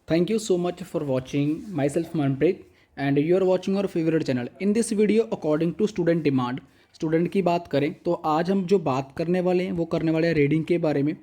Thank you so much for watching myself Manpreet and you are watching your favorite channel. In this video according to student demand, student की बात करें तो आज हम जो बात करने वाले हैं वो करने वाले हैं रीडिंग के बारे में।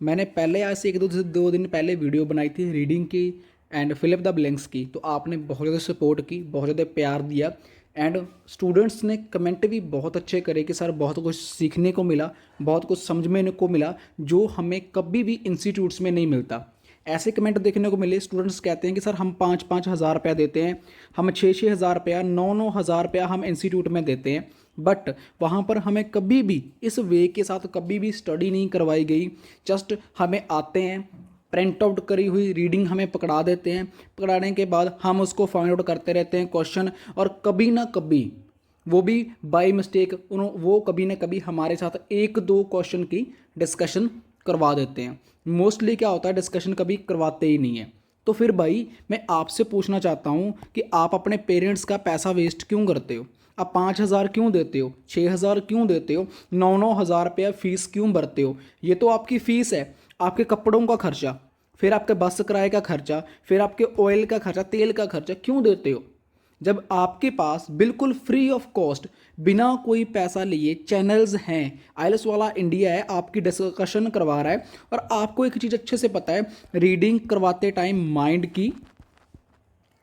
मैंने पहले आज से एक दो दिन पहले वीडियो बनाई थी रीडिंग की and fill up the blanks की, तो आपने बहुत ज़्यादा सपोर्ट की, बहुत ज़्यादा प्यार दिया एंड स्टूडेंट्स ने कमेंट भी बहुत अच्छे करे कि सर बहुत कुछ सीखने को मिला, बहुत कुछ समझने को मिला जो हमें कभी भी इंस्टीट्यूट्स में नहीं मिलता। ऐसे कमेंट देखने को मिले, स्टूडेंट्स कहते हैं कि सर हम 5-5 हज़ार रुपया देते हैं, हम 6-6 हज़ार रुपया, 9-9 हज़ार रुपया हम इंस्टीट्यूट में देते हैं, बट वहाँ पर हमें कभी भी इस वे के साथ कभी भी स्टडी नहीं करवाई गई। जस्ट हमें आते हैं, प्रिंट आउट करी हुई रीडिंग हमें पकड़ा देते हैं, पकड़ाने के बाद हम उसको फाइंड आउट करते रहते हैं क्वेश्चन, और कभी ना कभी वो भी बाय मिस्टेक वो कभी ना कभी हमारे साथ 1-2 क्वेश्चन की डिस्कशन करवा देते हैं। मोस्टली क्या होता है, डिस्कशन कभी करवाते ही नहीं है। तो फिर भाई मैं आपसे पूछना चाहता हूँ कि आप अपने पेरेंट्स का पैसा वेस्ट क्यों करते हो? आप 5,000 क्यों देते हो, 6,000 क्यों देते हो, 9-9 हज़ार रुपया फीस क्यों भरते हो? ये तो आपकी फ़ीस है, आपके कपड़ों का खर्चा, फिर आपके बस किराए का खर्चा, फिर आपके ऑयल का खर्चा, तेल का खर्चा क्यों देते हो? जब आपके पास बिल्कुल फ्री ऑफ कॉस्ट बिना कोई पैसा लिए चैनल्स हैं, आइलेस वाला इंडिया है आपकी डिस्कशन करवा रहा है, और आपको एक चीज़ अच्छे से पता है, रीडिंग करवाते टाइम माइंड की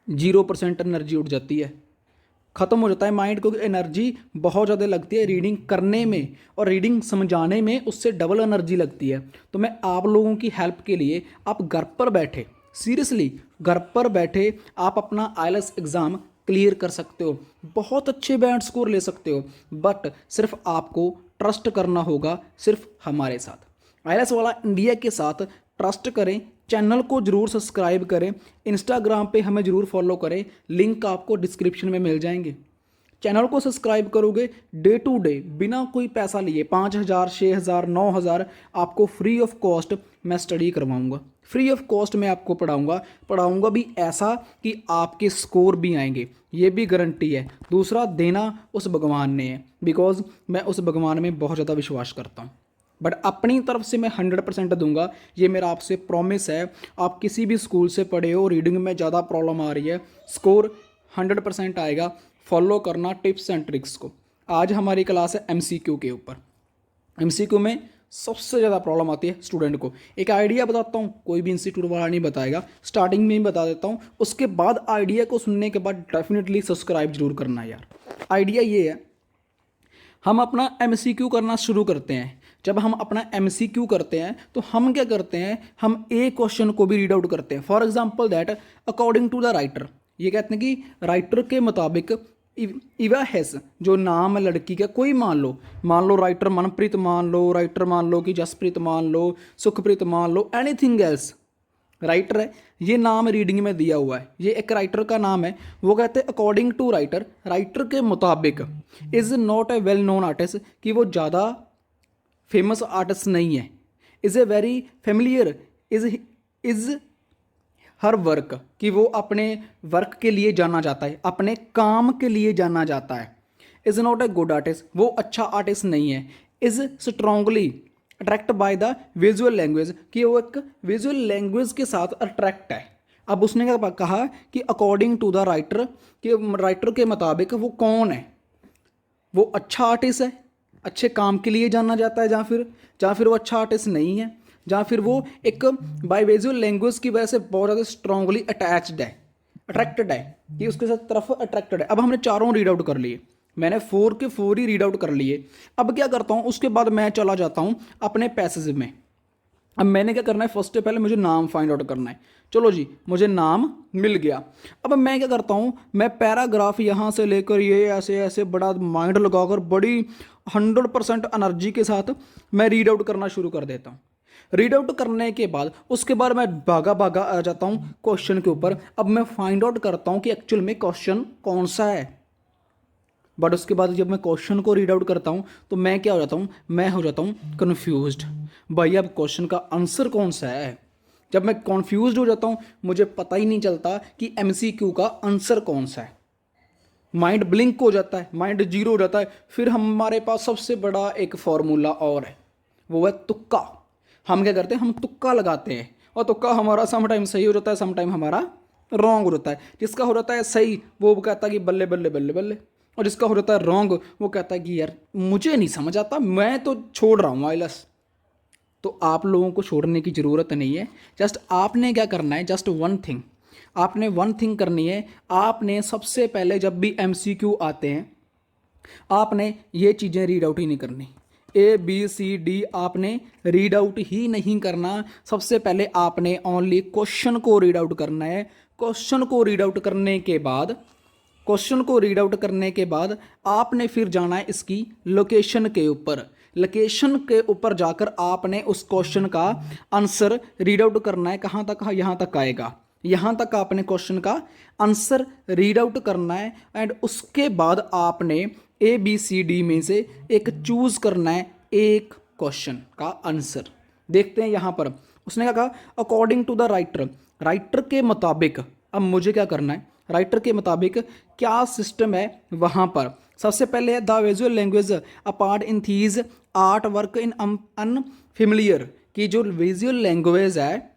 0% एनर्जी उठ जाती है, ख़त्म हो जाता है माइंड को। एनर्जी बहुत ज़्यादा लगती है रीडिंग करने में, और रीडिंग समझाने में उससे डबल एनर्जी लगती है। तो मैं आप लोगों की हेल्प के लिए, आप घर पर बैठे, सीरियसली घर पर बैठे आप अपना आइलेस एग्ज़ाम क्लियर कर सकते हो, बहुत अच्छे बैंड स्कोर ले सकते हो, बट सिर्फ आपको ट्रस्ट करना होगा सिर्फ हमारे साथ, आइलेस वाला इंडिया के साथ ट्रस्ट करें। चैनल को ज़रूर सब्सक्राइब करें, इंस्टाग्राम पे हमें ज़रूर फॉलो करें, लिंक आपको डिस्क्रिप्शन में मिल जाएंगे। चैनल को सब्सक्राइब करोगे, डे टू डे बिना कोई पैसा लिए 5,000, 6,000, 9,000 आपको फ्री ऑफ कॉस्ट मैं स्टडी करवाऊँगा, फ्री ऑफ कॉस्ट मैं आपको पढ़ाऊँगा भी ऐसा कि आपके स्कोर भी आएंगे, ये भी गारंटी है। दूसरा, देना उस भगवान ने है, बिकॉज मैं उस भगवान में बहुत ज़्यादा विश्वास करता हूँ, बट अपनी तरफ से मैं 100% दूंगा, ये मेरा आपसे प्रॉमिस है। आप किसी भी स्कूल से पढ़े हो, रीडिंग में ज़्यादा प्रॉब्लम आ रही है, स्कोर 100% आएगा। फॉलो करना टिप्स एंड ट्रिक्स को। आज हमारी क्लास है MCQ के ऊपर। MCQ में सबसे ज़्यादा प्रॉब्लम आती है स्टूडेंट को। एक आइडिया बताता हूँ, कोई भी इंस्टीट्यूट वाला नहीं बताएगा, स्टार्टिंग में ही बता देता हूँ, उसके बाद आइडिया को सुनने के बाद डेफिनेटली सब्सक्राइब जरूर करना यार। आइडिया ये है, हम अपना MCQ करना शुरू करते हैं। जब हम अपना MCQ करते हैं तो हम क्या करते हैं, हम एक क्वेश्चन को भी रीड आउट करते हैं। For example that according to the writer, ये कहते हैं कि राइटर के मुताबिक इवा हैस, जो नाम है लड़की का, कोई मान लो राइटर मनप्रीत मान लो, राइटर मान लो कि जसप्रीत मान लो, सुखप्रीत मान लो, एनीथिंग एल्स, राइटर है, ये नाम रीडिंग में दिया हुआ है, ये एक राइटर का नाम है। वो कहते हैं अकॉर्डिंग टू राइटर, राइटर के मुताबिक is not a well known artist, कि वो ज़्यादा फेमस आर्टिस्ट नहीं है, is a very familiar, is her work, कि वो अपने वर्क के लिए जाना जाता है, अपने काम के लिए जाना जाता है। Is not a good artist, वो अच्छा आर्टिस्ट नहीं है। Is strongly attract by the visual language, कि वो एक विजुअल लैंग्वेज के साथ अट्रैक्ट है। अब उसने क्या कहा कि अकॉर्डिंग टू द राइटर, कि राइटर के मुताबिक वो कौन है, वो अच्छा आर्टिस्ट है, अच्छे काम के लिए जाना जाता है, या फिर वो अच्छा आर्टिस्ट नहीं है, या फिर वो एक बाय विजुअल लैंग्वेज की वजह से बहुत ज़्यादा स्ट्रांगली अटैच्ड है, अट्रैक्टेड है, कि उसके साथ तरफ अट्रैक्टेड है। अब हमने चारों रीड आउट कर लिए, मैंने 4 के 4 ही रीड आउट कर लिए। अब क्या करता हूँ, उसके बाद मैं चला जाता हूँ अपने पैसेज में। अब मैंने क्या करना है, फर्स्ट से पहले मुझे नाम फाइंड आउट करना है। चलो जी, मुझे नाम मिल गया। अब मैं क्या करता हूँ, मैं पैराग्राफ यहाँ से लेकर ये ऐसे ऐसे बड़ा माइंड लगाकर बड़ी 100% एनर्जी के साथ मैं रीड आउट करना शुरू कर देता हूँ। रीड आउट करने के बाद उसके बाद मैं भागा आ जाता हूँ क्वेश्चन के ऊपर। अब मैं फाइंड आउट करता हूँ कि एक्चुअल में क्वेश्चन कौन सा है। बट उसके बाद जब मैं क्वेश्चन को रीड आउट करता हूँ तो मैं क्या हो जाता हूँ, मैं हो जाता हूँ कन्फ्यूज्ड। भाई अब क्वेश्चन का आंसर कौन सा है। जब मैं कन्फ्यूज्ड हो जाता हूँ, मुझे पता ही नहीं चलता कि MCQ का आंसर कौन सा है। माइंड ब्लिंक हो जाता है, माइंड जीरो हो जाता है। फिर हमारे पास सबसे बड़ा एक फॉर्मूला और है, वो है तुक्का। हम क्या करते हैं, हम तुक्का लगाते हैं और तुक्का हमारा सम टाइम सही हो जाता है, सम टाइम हमारा रॉन्ग हो जाता है। जिसका हो जाता है सही वो कहता है कि बल्ले बल्ले बल्ले बल्ले, और जिसका हो जाता है रॉन्ग वो कहता है कि यार मुझे नहीं समझ आता, मैं तो छोड़ रहा हूँ आइलस। तो आप लोगों को छोड़ने की ज़रूरत नहीं है। जस्ट आपने क्या करना है, जस्ट वन थिंग, आपने वन थिंग करनी है। आपने सबसे पहले जब भी MCQ आते हैं आपने ये चीज़ें रीड आउट ही नहीं करनी। ABCD आपने रीड आउट ही नहीं करना। सबसे पहले आपने ओनली क्वेश्चन को रीड आउट करना है। क्वेश्चन को रीड आउट करने के बाद, क्वेश्चन को रीड आउट करने के बाद आपने फिर जाना है इसकी लोकेशन के ऊपर। लोकेशन के ऊपर जाकर आपने उस क्वेश्चन का आंसर रीड आउट करना है। कहाँ तक? यहाँ तक आएगा, यहाँ तक आपने क्वेश्चन का आंसर रीड आउट करना है। एंड उसके बाद आपने ABCD में से एक चूज करना है, एक क्वेश्चन का आंसर। देखते हैं यहाँ पर उसने क्या कहा, according to the writer, writer के मुताबिक। अब मुझे क्या करना है, राइटर के मुताबिक क्या सिस्टम है वहाँ पर। सबसे पहले है the visual language apart in these art work in unfamiliar, की जो विजुअल लैंग्वेज है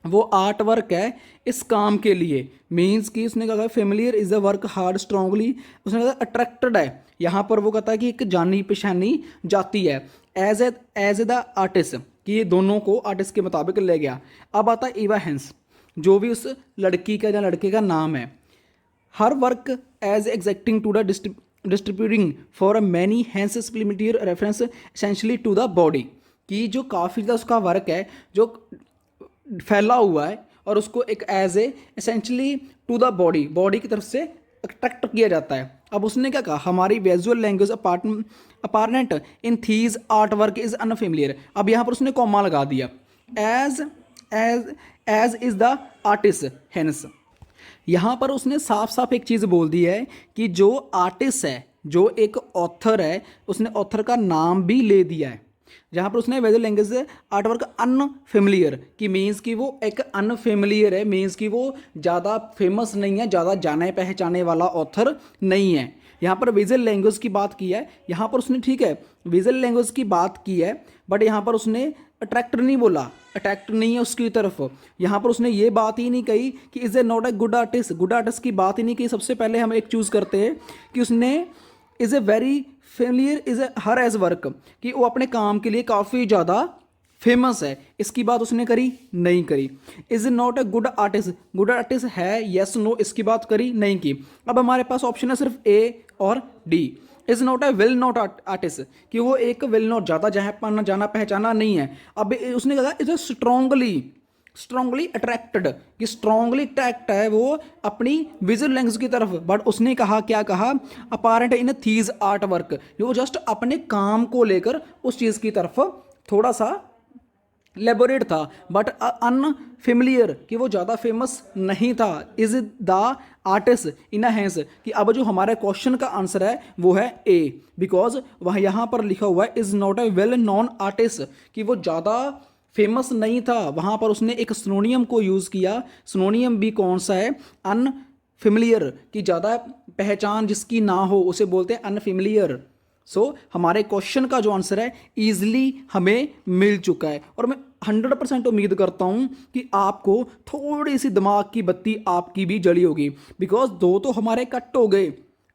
वो आर्ट वर्क है इस काम के लिए। मीन्स कि उसने कहा familiar is a work hard strongly, उसने कहा अट्रैक्टेड है। यहाँ पर वो कहता है कि एक जानी पहचानी जाती है एज द आर्टिस्ट, कि ये दोनों को आर्टिस्ट के मुताबिक ले गया। अब आता है इवा हेंस, जो भी उस लड़की का या लड़के का नाम है। Her work as exacting to the distributing for many Hans supplementary reference essentially to the body, कि जो काफ़ी ज़्यादा उसका वर्क है जो फैला हुआ है और उसको एक as a essentially to the body, body की तरफ से अट्रैक्ट किया जाता है। अब उसने क्या कहा, हमारी visual language apartment in these art work is unfamiliar. अब यहाँ पर उसने कॉमा लगा दिया, as as as is the artist Hans. यहाँ पर उसने साफ साफ एक चीज़ बोल दी है कि जो आर्टिस्ट है, जो एक ऑथर है, उसने ऑथर का नाम भी ले दिया है। जहाँ पर उसने visual language art work unfamiliar की मीन्स कि वो एक अनफेमिलियर है, मीन्स कि वो ज़्यादा फेमस नहीं है, ज़्यादा जाने पहचाने वाला ऑथर नहीं है। यहाँ पर विजुअल लैंग्वेज की बात की है, यहाँ पर उसने ठीक है विजुअल लैंग्वेज की बात की है, बट यहाँ पर उसने अट्रैक्ट नहीं बोला, अट्रैक्ट नहीं है उसकी तरफ। यहाँ पर उसने ये बात ही नहीं कही कि is a not a good artist, good artist की बात ही नहीं की। सबसे पहले हम एक चूज़ करते हैं कि उसने is a very familiar is a her as work, कि वो अपने काम के लिए काफ़ी ज़्यादा फेमस है, इसकी बात उसने करी नहीं करी। Is not a good artist, good artist है यस नो, इसकी बात करी नहीं की। अब हमारे पास ऑप्शन है सिर्फ A और D। Is not a well not artist, कि वो एक वेल नॉट ज़्यादा जहाँ जाना पहचाना नहीं है। अब उसने कहा इज़ ए स्ट्रांगली अट्रैक्टेड, कि स्ट्रांगली अट्रैक्ट है वो अपनी विजुअल लैंग्वेज की तरफ। बट उसने कहा क्या कहा, apparent in these art work, वो जस्ट अपने काम को लेकर उस चीज़ की तरफ थोड़ा सा लेबोरेट था, बट अनफेमिलियर, कि वो ज़्यादा फेमस नहीं था। Is the artist in a Hans, कि अब जो हमारे क्वेश्चन का आंसर है वो है A, बिकॉज वह यहाँ पर लिखा हुआ है is not a well non artist, कि वो ज़्यादा फेमस नहीं था। वहाँ पर उसने एक सिनोनियम को यूज़ किया। सिनोनियम भी कौन सा है, अनफेमिलियर, कि ज़्यादा पहचान जिसकी ना हो उसे बोलते हैं अनफेमिलियर। सो हमारे क्वेश्चन का जो आंसर है ईजिली हमें मिल चुका है, और मैं 100% उम्मीद करता हूँ कि आपको थोड़ी सी दिमाग की बत्ती आपकी भी जली होगी, बिकॉज दो तो हमारे कट हो गए,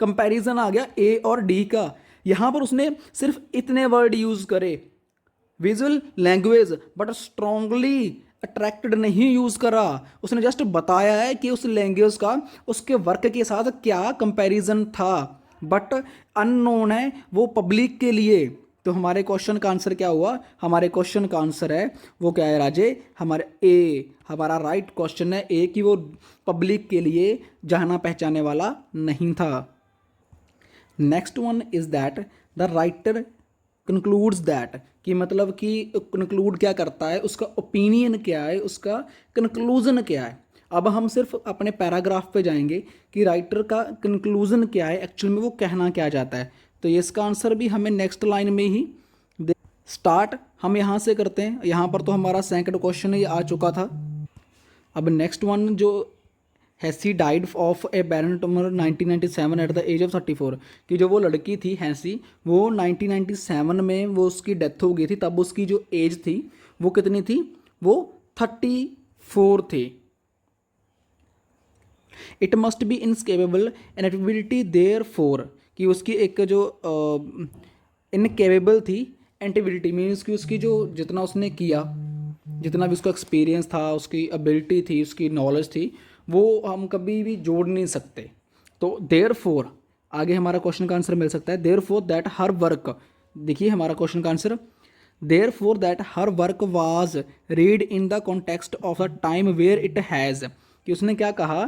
कंपैरिजन आ गया A और D का। यहाँ पर उसने सिर्फ इतने वर्ड यूज़ करे, visual language, but strongly attracted नहीं यूज़ करा। उसने जस्ट बताया है कि उस लैंग्वेज का उसके वर्क के साथ क्या कंपैरिजन था, बट अननोन है वो पब्लिक के लिए। तो हमारे क्वेश्चन का आंसर क्या हुआ, हमारे क्वेश्चन का आंसर है वो क्या है राजे, हमारे A, हमारा राइट क्वेश्चन है A, कि वो पब्लिक के लिए जाना पहचाने वाला नहीं था। Next one is that the writer concludes that, कि मतलब कि कंक्लूड क्या करता है, उसका ओपिनियन क्या है, उसका कंक्लूजन क्या है। अब हम सिर्फ अपने पैराग्राफ पे जाएंगे कि राइटर का कंक्लूजन क्या है, एक्चुअल में वो कहना क्या चाहता है। तो ये इसका आंसर भी हमें नेक्स्ट लाइन में ही स्टार्ट हम यहाँ से करते हैं। यहाँ पर तो हमारा सेकंड क्वेश्चन ये आ चुका था। अब नेक्स्ट वन जो हैसी died of a brain tumour 1997 at the age of 34, कि जो वो लड़की थी हैसी, वो 1997 में वो उसकी डेथ हो गई थी। तब उसकी जो एज थी वो कितनी थी, वो 34 थे। इट मस्ट बी इनकेपेबल एंटिबिलिटी देयर फोर, कि उसकी एक जो इनकेपेबल थी, एंटिबिलिटी मीन्स कि उसकी जो जितना उसने किया, जितना भी उसका एक्सपीरियंस था, उसकी एबिलिटी थी, उसकी नॉलेज थी, वो हम कभी भी जोड़ नहीं सकते। तो देयर फोर, आगे हमारा क्वेश्चन का आंसर मिल सकता है therefore that her work, देखिए हमारा क्वेश्चन का answer, therefore that her work was read in the context of the time where it has, कि उसने क्या कहा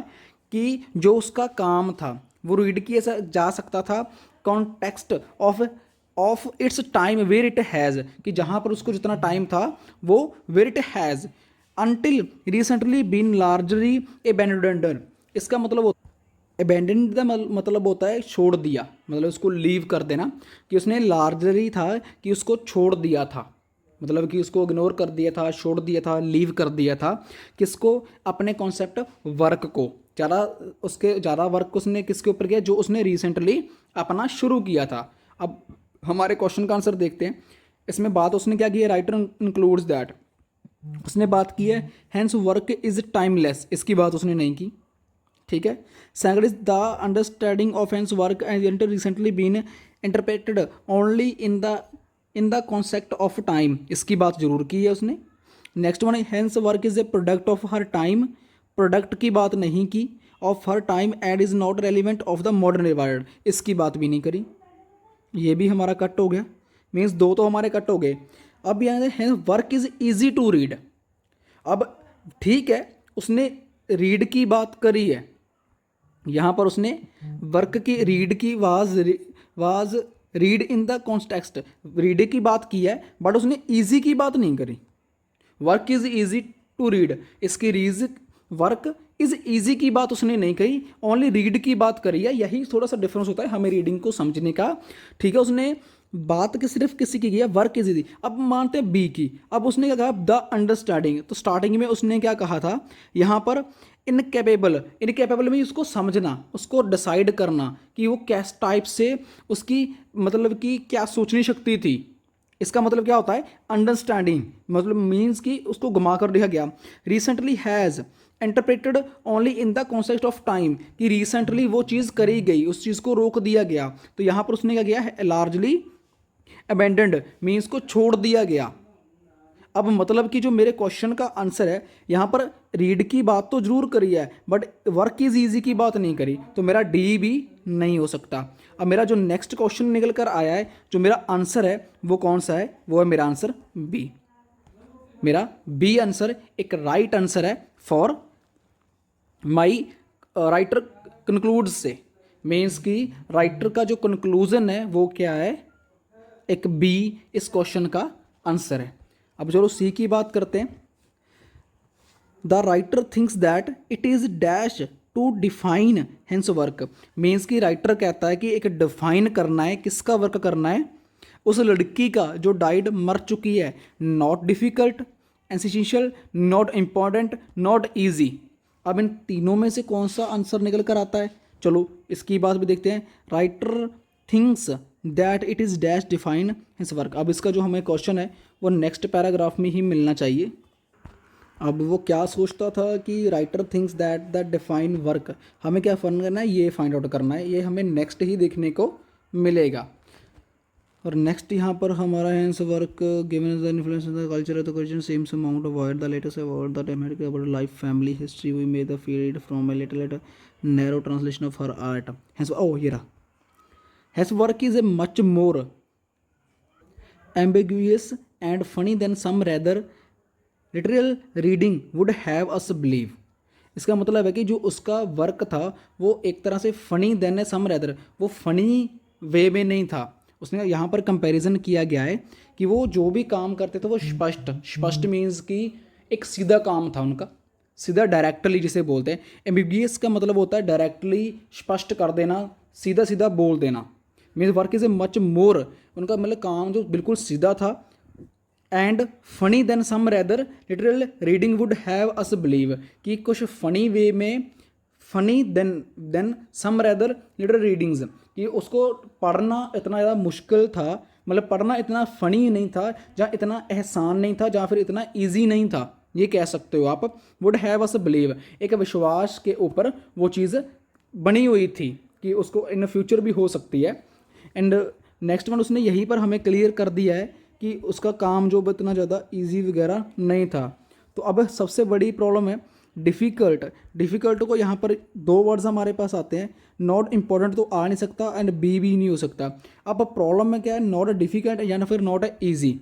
कि जो उसका काम था वो रीड किया जा सकता था context of its time where it has, कि जहाँ पर उसको जितना टाइम था वो where it has until recently been largely abandon. इसका मतलब अबेंडेंड का मतलब होता है छोड़ दिया, मतलब उसको लीव कर देना, कि उसने लार्जली था कि उसको छोड़ दिया था, मतलब कि उसको इग्नोर कर दिया था, छोड़ दिया था, लीव कर दिया था, किसको, अपने कॉन्सेप्ट वर्क को, ज़्यादा वर्क उसने किसके ऊपर किया, जो उसने रिसेंटली अपना शुरू किया था। अब हमारे क्वेश्चन का आंसर देखते हैं। इसमें बात उसने क्या की है, राइटर इंक्लूड्स दैट, उसने बात की है हैंस वर्क इज टाइमलेस, इसकी बात उसने नहीं की, ठीक है। Second is the understanding of Hans work and recently been interpreted only in the concept of time, इसकी बात जरूर की है उसने। Next one, Hans work is a product of her time, product की बात नहीं की, of her time and is not relevant of the modern world, इसकी बात भी नहीं करी, ये भी हमारा कट हो गया, मीन्स दो तो हमारे कट हो गए। अब यहाँ है work is easy to read, अब ठीक है उसने रीड की बात करी है, यहाँ पर उसने वर्क की रीड की was read in the context, read की बात की है, बट उसने ईजी की बात नहीं करी। Work is easy to read, इसकी रीज वर्क इज़ ईजी की बात उसने नहीं कही, ओनली रीड की बात करी है, यही थोड़ा सा डिफरेंस होता है हमें रीडिंग को समझने का, ठीक है। उसने बात की सिर्फ किसी की है, वर्क इज ईजी। अब मानते हैं बी की, अब उसने क्या कहा, द अंडरस्टैंडिंग, तो स्टार्टिंग में उसने क्या कहा था यहाँ पर, इनकेपेबल में उसको समझना, उसको डिसाइड करना कि वो किस टाइप से, उसकी मतलब कि क्या सोचने शक्ति थी, इसका मतलब क्या होता है अंडरस्टैंडिंग, मतलब मीन्स कि उसको घुमा कर दिया गया। Recently has interpreted only in the concept of time, कि रिसेंटली वो चीज़ करी गई, उस चीज़ को रोक दिया गया, तो यहाँ पर उसने क्या किया है, लार्जली अबेंडेंड मीन्स को छोड़ दिया गया। अब मतलब कि जो मेरे क्वेश्चन का आंसर है, यहाँ पर रीड की बात तो जरूर करी है, बट वर्क इज ईजी की बात नहीं करी, तो मेरा डी भी नहीं हो सकता। अब मेरा जो नेक्स्ट क्वेश्चन निकल कर आया है, जो मेरा आंसर है वो कौन सा है, वो है मेरा आंसर बी। मेरा बी आंसर एक राइट आंसर है फॉर माई राइटर कंक्लूड्स से, मीन्स कि राइटर का जो कंक्लूजन है वो क्या है, एक बी इस क्वेश्चन का आंसर है। अब चलो सी की बात करते हैं। The writer thinks that it is dash to define Hans work, means की राइटर कहता है कि एक डिफाइन करना है, किसका वर्क करना है, उस लड़की का जो डाइड मर चुकी है। Not difficult, essential, not important, not easy. अब इन तीनों में से कौन सा आंसर निकल कर आता है, चलो इसकी बात भी देखते हैं। Writer thinks that it is dash define his work, अब इसका जो हमें क्वेश्चन है वो नेक्स्ट पैराग्राफ में ही मिलना चाहिए। अब वो क्या सोचता था कि writer thinks that define work, हमें क्या फाइंड करना है, ये फाइंड आउट करना है, ये हमें नेक्स्ट ही देखने को मिलेगा। और नेक्स्ट यहाँ पर हमारा Hans work given the influence the culture of the question seems amount avoid the latest about the thematic about life family history we may the field from a little narrow translation of her art Hans, ओ ये रहा, Hans work is a much more ambiguous and funny than some rather literal reading would have us believe। इसका मतलब है कि जो उसका work था वो एक तरह से फनी देन है सम रैदर, वो फनी वे में नहीं था। उसने यहाँ पर कंपैरिजन किया गया है कि वो जो भी काम करते थे वो स्पष्ट मीन्स कि एक सीधा काम था उनका, सीधा डायरेक्टली जिसे बोलते हैं। एम्बिगियस का मतलब होता है डायरेक्टली स्पष्ट कर देना, सीधा सीधा बोल देना। Means work is a much more, उनका मतलब काम जो बिल्कुल सीधा था। And funny then some rather literal reading would have us believe, कि कुछ फनी वे में, funny then some rather literal readings, कि उसको पढ़ना इतना ज़्यादा मुश्किल था, मतलब पढ़ना इतना फ़नी नहीं था, जहाँ इतना एहसान नहीं था, जहाँ फिर इतना ईजी नहीं था। ये कह सकते हो आप। वुड हैव अस बिलीव, एक विश्वास के ऊपर वो चीज़ बनी हुई थी कि उसको इन फ्यूचर भी हो सकती है। एंड नेक्स्ट वन उसने यहीं पर हमें क्लियर कर दिया है कि उसका काम जो इतना ज़्यादा ईजी वगैरह नहीं था। तो अब सबसे बड़ी प्रॉब्लम है डिफ़िकल्ट। डिफ़िकल्ट को यहाँ पर दो वर्ड्स हमारे पास आते हैं, नॉट इम्पॉर्टेंट तो आ नहीं सकता एंड बी भी नहीं हो सकता। अब प्रॉब्लम में क्या है, नॉट डिफ़िकल्ट या फिर नॉट ईजी।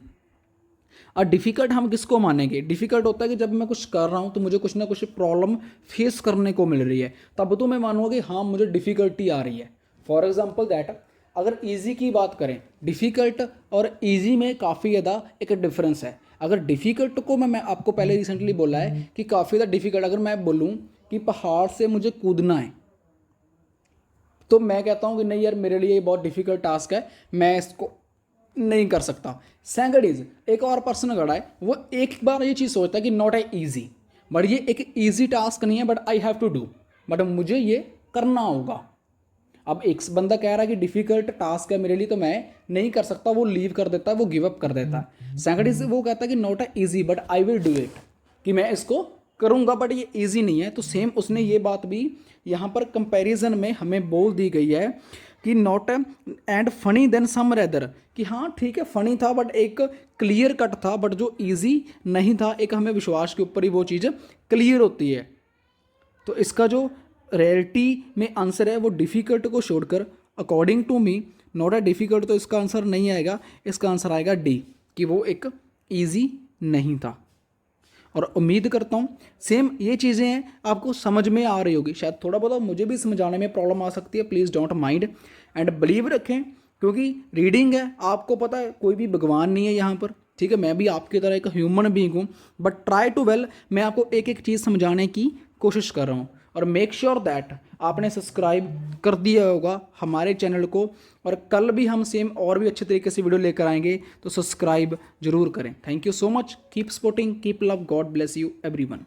और डिफ़िकल्ट हम किसको मानेंगे, डिफ़िकल्ट होता है कि जब मैं कुछ कर रहा हूँ तो मुझे कुछ ना कुछ प्रॉब्लम फेस करने को मिल रही है, तब तो मैं मानूंगा कि हाँ मुझे डिफ़िकल्टी आ रही है। फॉर एग्जाम्पल दैट, अगर ईजी की बात करें, डिफ़िकल्ट और ईजी में काफ़ी ज़्यादा एक डिफरेंस है। अगर डिफ़िकल्ट को मैं आपको पहले रिसेंटली बोला है कि काफ़ी ज़्यादा डिफ़िकल्ट, अगर मैं बोलूँ कि पहाड़ से मुझे कूदना है तो मैं कहता हूँ कि नहीं यार मेरे लिए ये बहुत डिफ़िकल्ट टास्क है, मैं इसको नहीं कर सकता। सेकंड इज, एक और पर्सन खड़ा है, वो एक बार ये चीज़ सोचता है कि नॉट ए ईजी, बट ये एक ईजी टास्क नहीं है, but I have to do, but मुझे ये करना होगा। अब एक बंदा कह रहा है कि डिफिकल्ट टास्क है मेरे लिए तो मैं नहीं कर सकता, वो लीव कर देता है, वो गिव अप कर देता है। सेकंड इज, वो कहता है कि not a easy but I will do it, कि मैं इसको करूँगा बट ये ईजी नहीं है। तो सेम उसने ये बात भी यहाँ पर कंपैरिजन में हमें बोल दी गई है कि not and funny then some rather, कि हाँ ठीक है फनी था बट एक क्लियर कट था, बट जो ईजी नहीं था, एक हमें विश्वास के ऊपर ही वो चीज़ क्लियर होती है। तो इसका जो रियलिटी में आंसर है वो डिफ़िकल्ट को छोड़कर according to me not a difficult, तो इसका आंसर नहीं आएगा, इसका आंसर आएगा डी, कि वो एक ईजी नहीं था। और उम्मीद करता हूँ सेम ये चीज़ें हैं आपको समझ में आ रही होगी। शायद थोड़ा बहुत मुझे भी समझाने में प्रॉब्लम आ सकती है, please don't mind and believe रखें, क्योंकि रीडिंग है, आपको पता है कोई भी भगवान नहीं है यहाँ पर, ठीक है, मैं भी आपकी तरह एक ह्यूमन बीइंग हूँ, बट ट्राई टू वेल, मैं आपको एक एक चीज़ समझाने की कोशिश कर रहा हूँ। और मेक श्योर दैट आपने सब्सक्राइब कर दिया होगा हमारे चैनल को, और कल भी हम सेम और भी अच्छे तरीके से वीडियो लेकर आएंगे, तो सब्सक्राइब जरूर करें। Thank you so much, keep supporting, keep love, God bless you everyone.